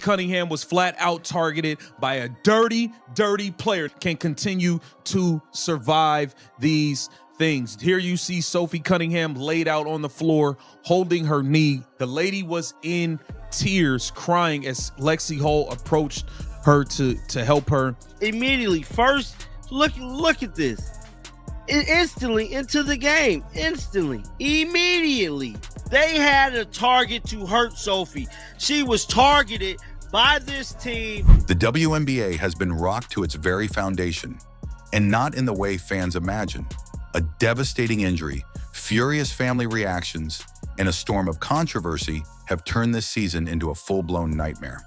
Cunningham was flat out targeted by a dirty player. Can continue to survive these things. Here you see Sophie Cunningham laid out on the floor, holding her knee. The lady was in tears, crying as Lexi Hull approached her to help her. Immediately, first, look at this. Instantly into the game. Instantly. Immediately. They had a target to hurt Sophie. She was targeted by this team. The WNBA has been rocked to its very foundation, and not in the way fans imagine. A devastating injury, furious family reactions, and a storm of controversy have turned this season into a full-blown nightmare.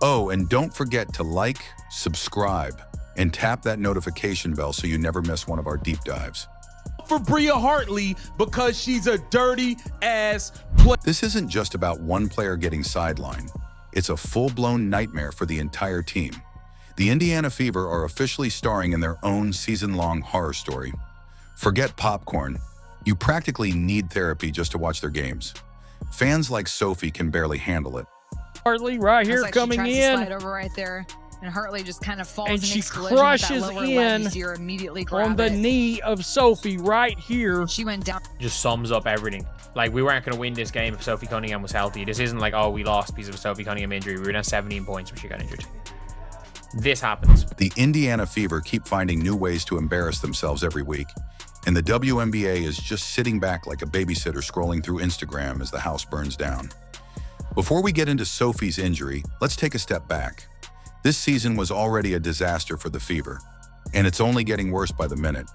Oh, and don't forget to like, subscribe, and tap that notification bell so you never miss one of our deep dives. For Bria Hartley, because she's a dirty ass player. This isn't just about one player getting sidelined. It's a full-blown nightmare for the entire team. The Indiana Fever are officially starring in their own season-long horror story. Forget popcorn. You practically need therapy just to watch their games. Fans like Sophie can barely handle it. Hartley right here like coming she tries in. To slide over right there. And Hartley just kind of falls And and she makes collision crushes with that lower in leg. You see her immediately grab on the it. knee of Sophie right here. She went down. Just sums up everything. Like, we weren't going to win this game if Sophie Cunningham was healthy. This isn't like, oh, we lost because of a Sophie Cunningham injury. We were down 17 points when she got injured. This happens. The Indiana Fever keep finding new ways to embarrass themselves every week, and the WNBA is just sitting back like a babysitter scrolling through Instagram as the house burns down. Before we get into Sophie's injury, let's take a step back. This season was already a disaster for the Fever, and it's only getting worse by the minute.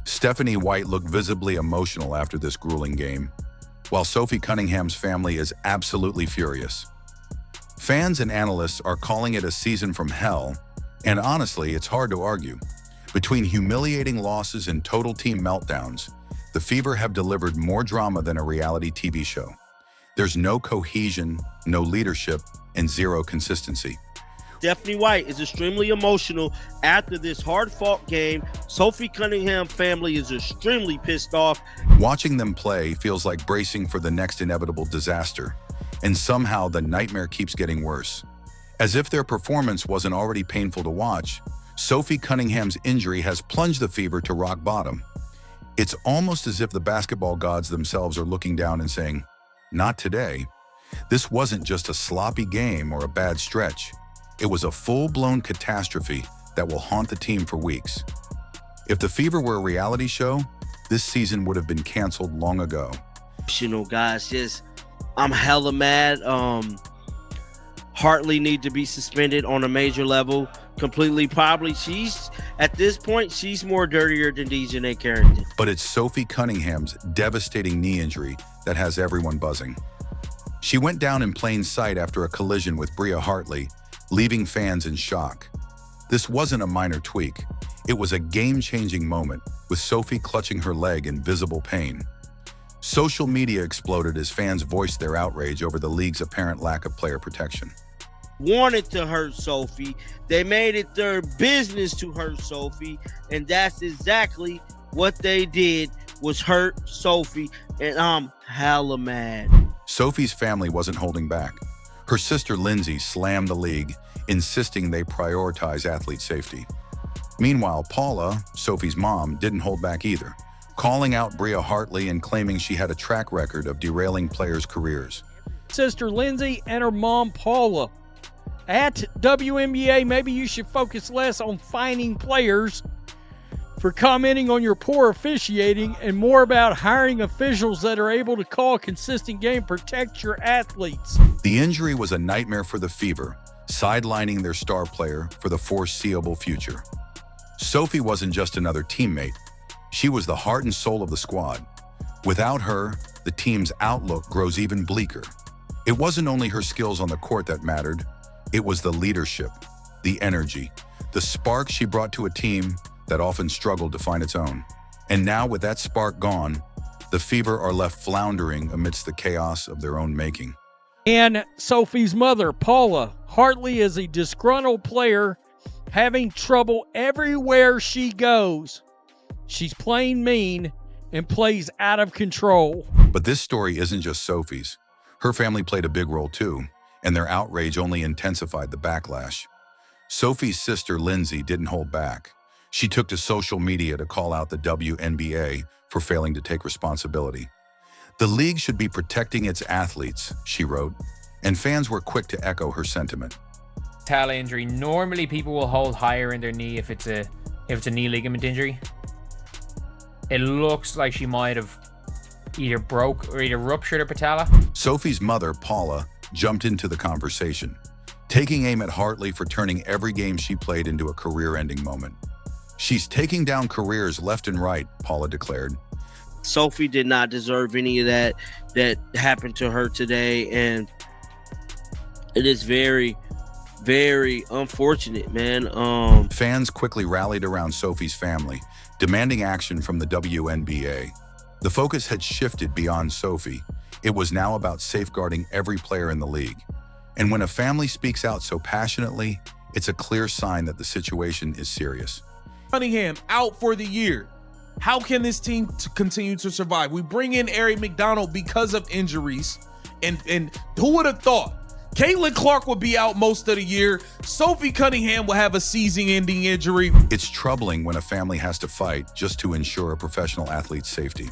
Stephanie White looked visibly emotional after this grueling game, while Sophie Cunningham's family is absolutely furious. Fans and analysts are calling it a season from hell, and honestly, it's hard to argue. Between humiliating losses and total team meltdowns, the Fever have delivered more drama than a reality TV show. There's no cohesion, no leadership, and zero consistency. Stephanie White is extremely emotional after this hard-fought game. Sophie Cunningham family is extremely pissed off. Watching them play feels like bracing for the next inevitable disaster, and somehow the nightmare keeps getting worse. As if their performance wasn't already painful to watch, Sophie Cunningham's injury has plunged the Fever to rock bottom. It's almost as if the basketball gods themselves are looking down and saying, "Not today." This wasn't just a sloppy game or a bad stretch. It was a full-blown catastrophe that will haunt the team for weeks. If the Fever were a reality show, this season would have been canceled long ago. You know, guys, I'm hella mad. Hartley need to be suspended on a major level completely. Probably at this point, she's more dirtier than Dejanay Carrington. But it's Sophie Cunningham's devastating knee injury that has everyone buzzing. She went down in plain sight after a collision with Bria Hartley, leaving fans in shock. This wasn't a minor tweak. It was a game-changing moment, with Sophie clutching her leg in visible pain. Social media exploded as fans voiced their outrage over the league's apparent lack of player protection. Wanted to hurt Sophie. They made it their business to hurt Sophie, and that's exactly what they did, was hurt Sophie, and I'm hella mad. Sophie's family wasn't holding back. Her sister Lindsay slammed the league, insisting they prioritize athlete safety. Meanwhile, Paula, Sophie's mom, didn't hold back either, calling out Bria Hartley and claiming she had a track record of derailing players' careers. Sister Lindsay and her mom Paula. At WNBA, maybe you should focus less on fining players for commenting on your poor officiating and more about hiring officials that are able to call a consistent game, protect your athletes. The injury was a nightmare for the Fever, sidelining their star player for the foreseeable future. Sophie wasn't just another teammate. She was the heart and soul of the squad. Without her, the team's outlook grows even bleaker. It wasn't only her skills on the court that mattered. It was the leadership, the energy, the spark she brought to a team that often struggled to find its own. And now, with that spark gone, the Fever are left floundering amidst the chaos of their own making. And Sophie's mother, Paula. Hartley is a disgruntled player having trouble everywhere she goes. She's playing mean and plays out of control. But this story isn't just Sophie's. Her family played a big role too, and their outrage only intensified the backlash. Sophie's sister, Lindsay, didn't hold back. She took to social media to call out the WNBA for failing to take responsibility. "The league should be protecting its athletes," she wrote, and fans were quick to echo her sentiment. Patella injury. Normally, people will hold higher in their knee if it's a knee ligament injury. It looks like she might have either ruptured her patella. Sophie's mother, Paula, jumped into the conversation, taking aim at Hartley for turning every game she played into a career-ending moment. "She's taking down careers left and right," Paula declared. Sophie did not deserve any of that happened to her today, and it is very, very unfortunate, man. Fans quickly rallied around Sophie's family, demanding action from the WNBA. The focus had shifted beyond Sophie. It was now about safeguarding every player in the league. And when a family speaks out so passionately, it's a clear sign that the situation is serious. Cunningham out for the year. How can this team continue to survive? We bring in Ari McDonald because of injuries. And who would have thought? Caitlin Clark would be out most of the year. Sophie Cunningham will have a season-ending injury. It's troubling when a family has to fight just to ensure a professional athlete's safety.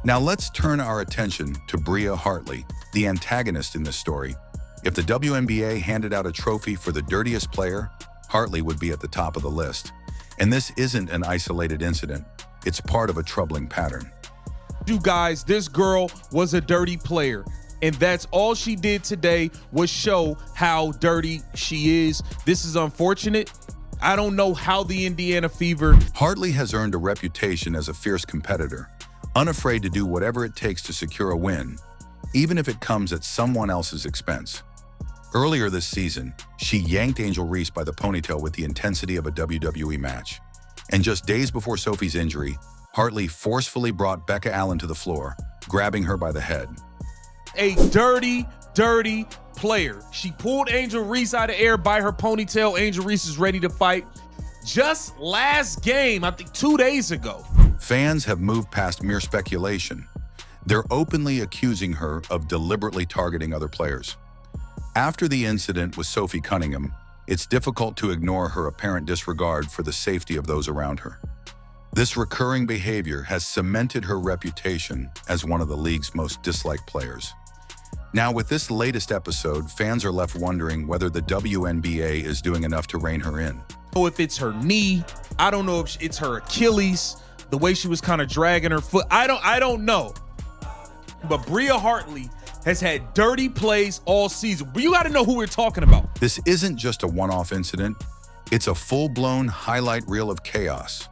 Now let's turn our attention to Bria Hartley, the antagonist in this story. If the WNBA handed out a trophy for the dirtiest player, Hartley would be at the top of the list. And this isn't an isolated incident. It's part of a troubling pattern. You guys, this girl was a dirty player. And that's all she did today was show how dirty she is. This is unfortunate. I don't know how the Indiana Fever. Hartley has earned a reputation as a fierce competitor, unafraid to do whatever it takes to secure a win, even if it comes at someone else's expense. Earlier this season, she yanked Angel Reese by the ponytail with the intensity of a WWE match. And just days before Sophie's injury, Hartley forcefully brought Becca Allen to the floor, grabbing her by the head. A dirty, dirty player. She pulled Angel Reese out of air by her ponytail. Angel Reese is ready to fight. Just last game, I think 2 days ago. Fans have moved past mere speculation. They're openly accusing her of deliberately targeting other players. After the incident with Sophie Cunningham, it's difficult to ignore her apparent disregard for the safety of those around her. This recurring behavior has cemented her reputation as one of the league's most disliked players. Now, with this latest episode, fans are left wondering whether the WNBA is doing enough to rein her in. Oh, if it's her knee, I don't know if it's her Achilles, the way she was kind of dragging her foot. I don't know. But Bria Hartley has had dirty plays all season. But you got to know who we're talking about. This isn't just a one-off incident. It's a full-blown highlight reel of chaos.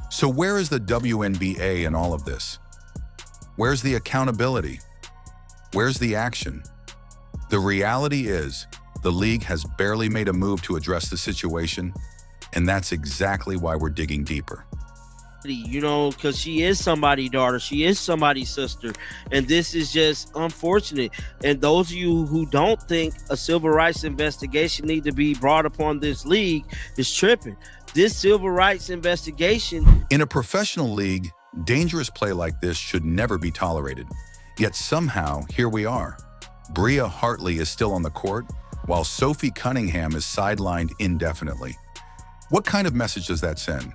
So where is the WNBA in all of this? Where's the accountability? Where's the action? The reality is, the league has barely made a move to address the situation, and that's exactly why we're digging deeper. You know, because she is somebody's daughter, she is somebody's sister, and this is just unfortunate. And those of you who don't think a civil rights investigation need to be brought upon this league is tripping. This civil rights investigation. In a professional league, dangerous play like this should never be tolerated. Yet somehow, here we are. Bria Hartley is still on the court, while Sophie Cunningham is sidelined indefinitely. What kind of message does that send?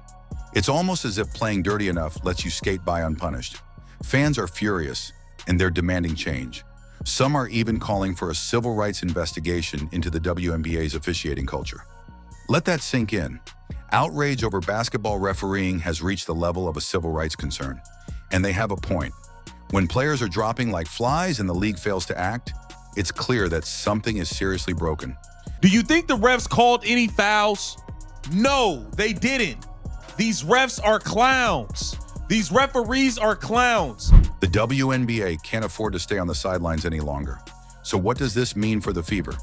It's almost as if playing dirty enough lets you skate by unpunished. Fans are furious, and they're demanding change. Some are even calling for a civil rights investigation into the WNBA's officiating culture. Let that sink in. Outrage over basketball refereeing has reached the level of a civil rights concern, and they have a point. When players are dropping like flies and the league fails to act, it's clear that something is seriously broken. Do you think the refs called any fouls? No, they didn't. These refs are clowns. These referees are clowns. The WNBA can't afford to stay on the sidelines any longer. So what does this mean for the Fever?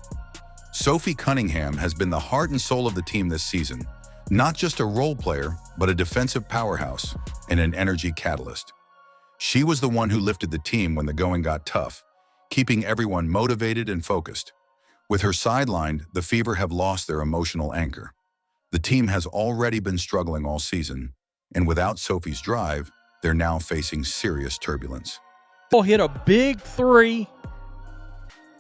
Sophie Cunningham has been the heart and soul of the team this season. Not just a role player, but a defensive powerhouse and an energy catalyst. She was the one who lifted the team when the going got tough, keeping everyone motivated and focused. With her sidelined, the Fever have lost their emotional anchor. The team has already been struggling all season, and without Sophie's drive, they're now facing serious turbulence. Hit a big three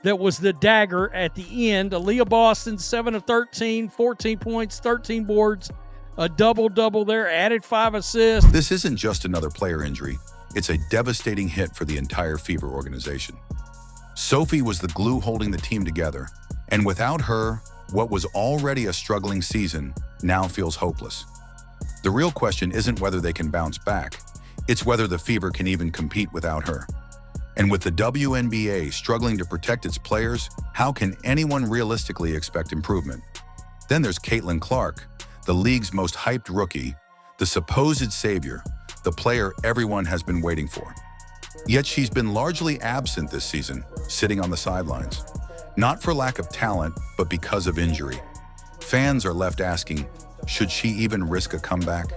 that was the dagger at the end. Aaliyah Boston, 7 of 13, 14 points, 13 boards, a double-double there, added 5 assists. This isn't just another player injury. It's a devastating hit for the entire Fever organization. Sophie was the glue holding the team together, and without her, what was already a struggling season now feels hopeless. The real question isn't whether they can bounce back, it's whether the Fever can even compete without her. And with the WNBA struggling to protect its players, how can anyone realistically expect improvement? Then there's Caitlin Clark, the league's most hyped rookie, the supposed savior, the player everyone has been waiting for. Yet she's been largely absent this season, sitting on the sidelines. Not for lack of talent, but because of injury. Fans are left asking, should she even risk a comeback?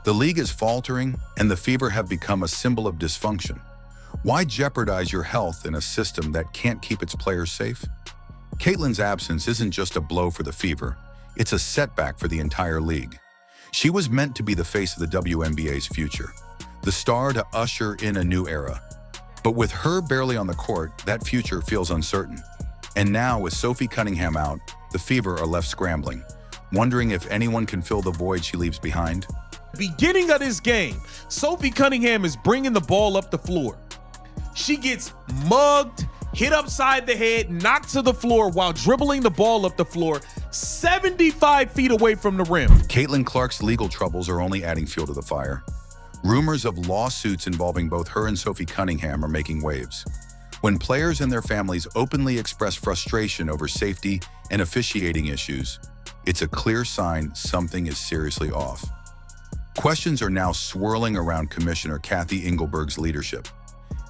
The league is faltering, and the Fever have become a symbol of dysfunction. Why jeopardize your health in a system that can't keep its players safe? Caitlin's absence isn't just a blow for the Fever, it's a setback for the entire league. She was meant to be the face of the WNBA's future, the star to usher in a new era. But with her barely on the court, that future feels uncertain. And now, with Sophie Cunningham out, the Fever are left scrambling, wondering if anyone can fill the void she leaves behind. Beginning of this game, Sophie Cunningham is bringing the ball up the floor. She gets mugged, hit upside the head, knocked to the floor while dribbling the ball up the floor, 75 feet away from the rim. Caitlin Clark's legal troubles are only adding fuel to the fire. Rumors of lawsuits involving both her and Sophie Cunningham are making waves. When players and their families openly express frustration over safety and officiating issues, it's a clear sign something is seriously off. Questions are now swirling around Commissioner Kathy Engelberg's leadership.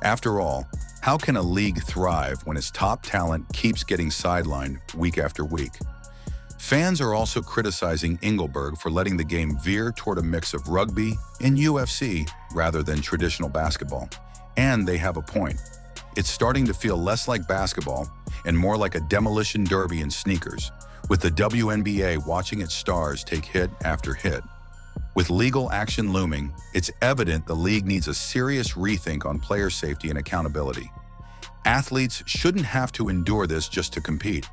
After all, how can a league thrive when its top talent keeps getting sidelined week after week? Fans are also criticizing Engelberg for letting the game veer toward a mix of rugby and UFC rather than traditional basketball. And they have a point. It's starting to feel less like basketball and more like a demolition derby in sneakers, with the WNBA watching its stars take hit after hit. With legal action looming, it's evident the league needs a serious rethink on player safety and accountability. Athletes shouldn't have to endure this just to compete.